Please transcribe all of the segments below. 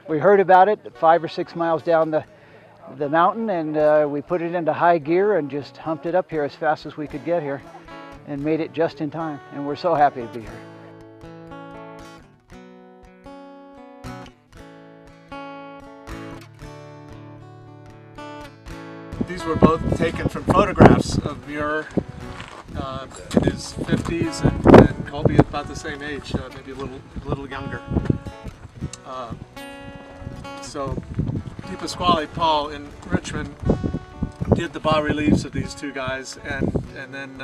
We heard about it 5 or 6 miles down the mountain, and we put it into high gear and just humped it up here as fast as we could get here and made it just in time. And we're so happy to be here. These were both taken from photographs of Muir in his 50s, and Colby is about the same age, maybe a little younger. So Di Pasquale, Paul in Richmond, did the bas-reliefs of these two guys, and then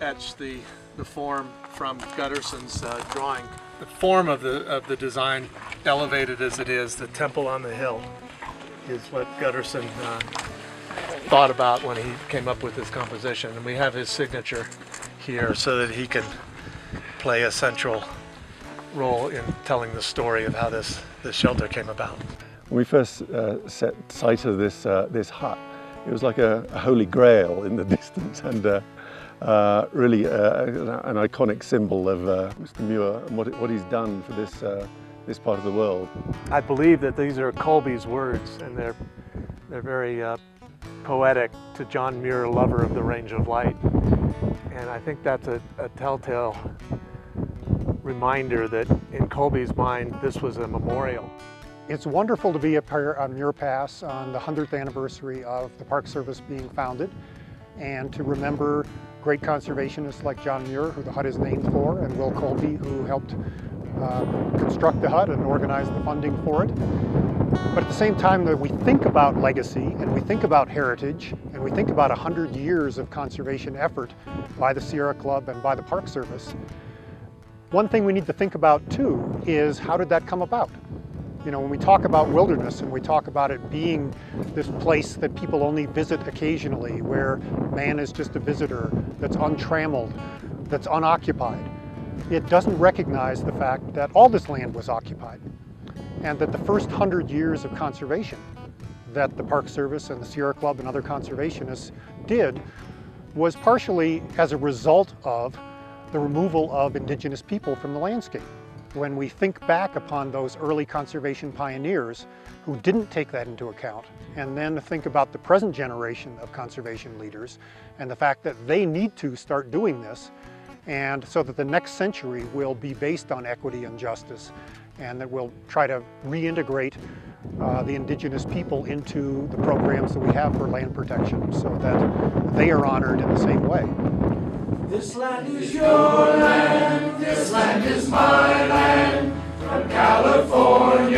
etched the form from Gutterson's drawing. The form of the design, elevated as it is, the temple on the hill, is what Gutterson thought about when he came up with this composition, and we have his signature here so that he can play a central role in telling the story of how this shelter came about. When we first set sight of this hut, it was like a holy grail in the distance, and really an iconic symbol of Mr. Muir and what he's done for this part of the world. I believe that these are Colby's words, and they're very poetic to John Muir, lover of the range of light. And I think that's a telltale reminder that in Colby's mind, this was a memorial. It's wonderful to be up here on Muir Pass on the 100th anniversary of the Park Service being founded, and to remember great conservationists like John Muir, who the hut is named for, and Will Colby, who helped construct the hut and organize the funding for it. But at the same time that we think about legacy, and we think about heritage, and we think about 100 years of conservation effort by the Sierra Club and by the Park Service, one thing we need to think about too is, how did that come about? You know, when we talk about wilderness and we talk about it being this place that people only visit occasionally, where man is just a visitor, that's untrammeled, that's unoccupied, it doesn't recognize the fact that all this land was occupied, and that the first 100 years of conservation that the Park Service and the Sierra Club and other conservationists did was partially as a result of the removal of indigenous people from the landscape. When we think back upon those early conservation pioneers who didn't take that into account, and then think about the present generation of conservation leaders and the fact that they need to start doing this, and so that the next century will be based on equity and justice, and that we'll try to reintegrate the indigenous people into the programs that we have for land protection so that they are honored in the same way. This land is your land, this land is my land, from California